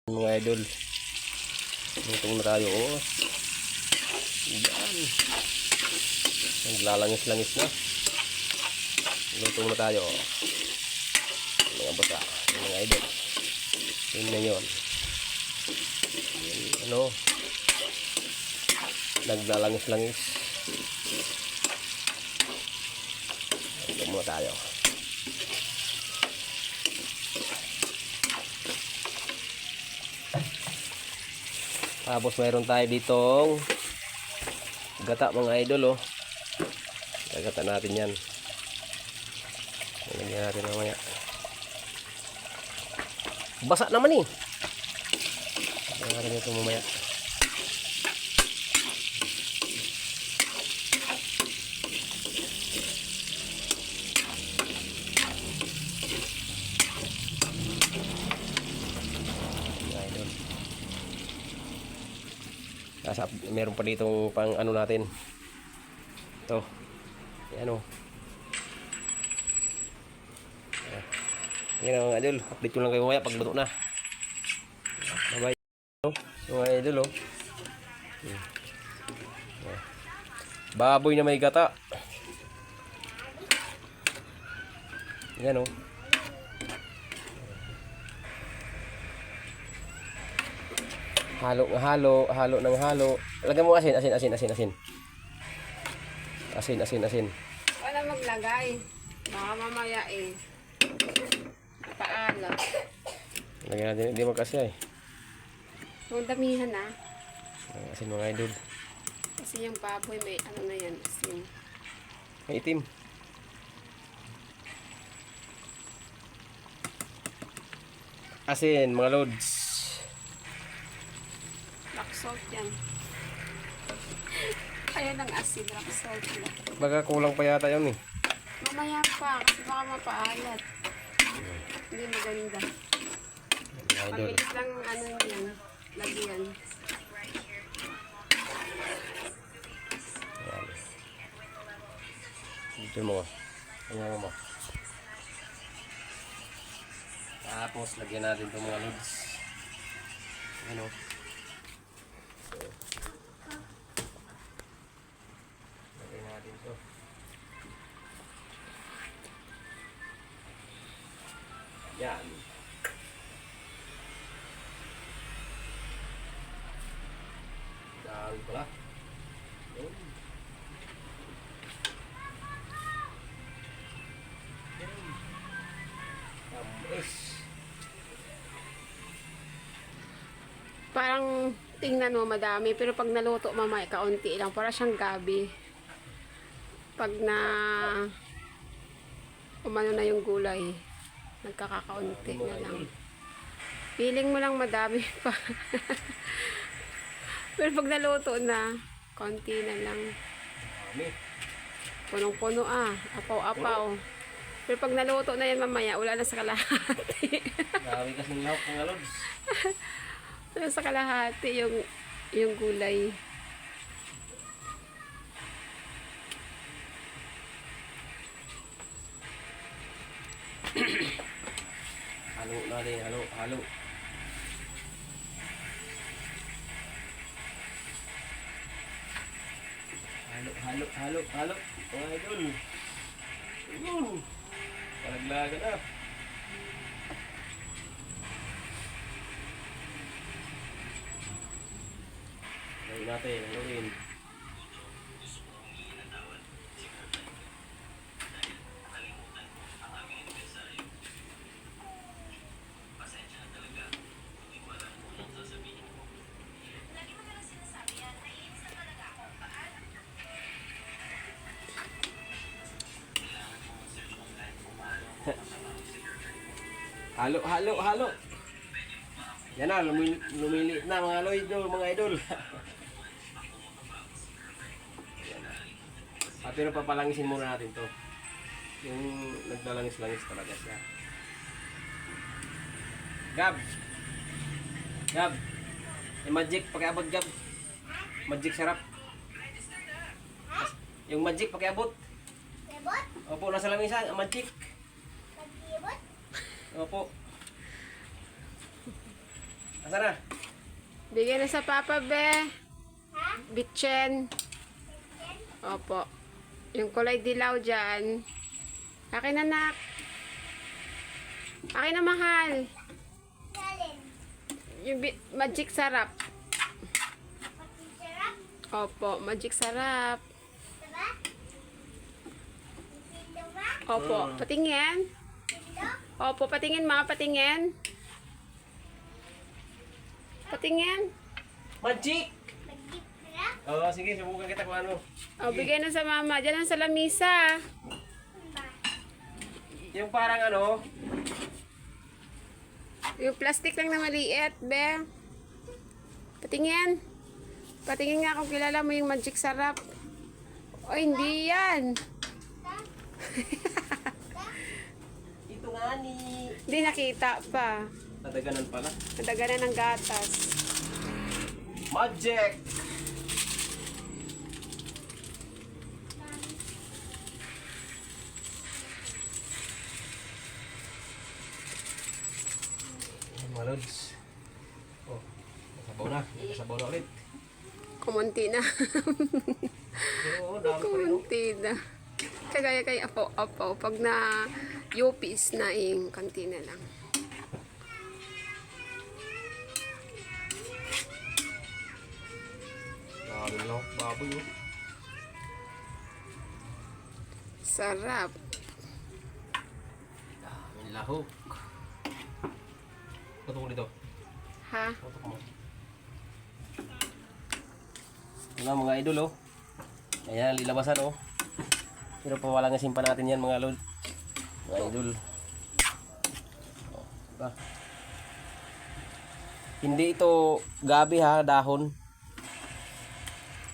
Mga idol, lutong na tayo. Oh. Yan. Naglalangis-langis na. Lutong na tayo. Mga bata, mga idol. Yun na yun. Ano? Naglalangis-langis. Lutong muna tayo. Tapos mayroon tayo ditong gata mga idol. Oh. Gagata natin yan. Lagyan natin mamaya. Basa naman eh. Lagyan natin ito mamaya. Meron pa ditong pang ano natin. Ito. Ayan o. Ayan mga idol. Update ko lang kayo mamaya pag luto na. Bye bye. Mga idol o. Baboy na may gata. Ayan o. Halo ng halo. Lagyan mo asin. Asin. Wala maglagay. Baka mamaya eh. Paalam. Lagyan natin, hindi magkasya eh. Kung damihan na. Asin mga idol. Kasi yung baboy may ano na yan. Asin. May itim. Asin mga lods. Rock salt yan. Kaya ng asin, rock salt lang. Baka kulang pa yata yun eh. Mamaya pa, kasi baka mapaalat. Hindi maganda. Mga idol. Mabilis lang ano yan, lagyan. Ayan. Dito mo. Ayan mo. Tapos lagyan natin itong mga lods. Ayan o. Lagyan natin ito. Yan. Dahil pala. Yun. Tamis. Parang tingnan mo madami, pero pag naluto mamaya, kaunti lang. Para siyang gabi. Pag na umano na yung gulay, nagkakakaunti na lang. Feeling mo lang madami pa. Pero pag naluto na, konti na lang. Dami. Punong-puno apaw-apaw. Pero pag naluto na yan mamaya, wala na sa kalahati. Dami kasing lahok mga lods. Wala sa kalahati yung gulay. Halo natin, halo. Halo. Mga idol. Yun. Palaglaga na. Haluin natin, haluin. Halo. Yan na, lumiliit na mga idol. Pero papalangisin muna natin to. Yung naglalangis-langis talaga siya. Gab. Yung magic, pakiabot Gab. Magic sarap. Yung magic pakiabot. Opo, nasa lamisa, ang magic. Opo. Asa na? Bigyan na sa Papa, be. Bitchen. Opo. Yung kulay dilaw dyan. Akin na, nak. Akin na, mahal. Yung magic sarap. Opo, magic sarap. Opo, patingin. Opo, patingin, mga patingin. Patingin. Magic! Oo, sige, subukan kita kung ano. O, bigay na sa mama. Diyan lang sa lamisa. Yung parang ano, Yung plastic lang na maliit, be. Patingin. Patingin nga kung kilala mo yung magic sarap. O, hindi yan. ito nga ni... Hindi nakita pa. Nadaganan pala. Nadaganan ng gatas. Magic! Ayan, mga lods. Oh, nasabaw na. Nasabaw na ulit. Kumunti na. Oo, dami pa rin. Oh. Kumunti na. Kagaya kay Apo-Apo. Pag na yupis na kanti na lang. Dami lang. Baboy oh. Sarap. Daming lahok. Tutok mo dito. Ha? Tutok mo. Ito na mga idol oh. Ayan, lilabasan oh. Pero pawalang simpan natin yan mga lod. Mga idol. Oh, diba? Hindi ito gabi ha, dahon.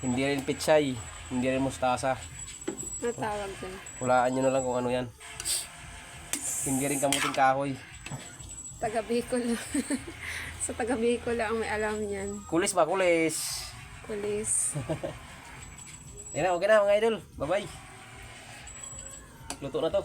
Hindi rin pitsay. Hindi rin mustasa. Ano tawag dyan? Hulaan nyo na lang kung ano yan. Hindi rin kamuting kahoy. Taga Bicol. Sa taga Bicol lang may alam yan. Kulis ba? Kulis. Police. Yan na, okay na mga idol. Bye-bye. Luto na to.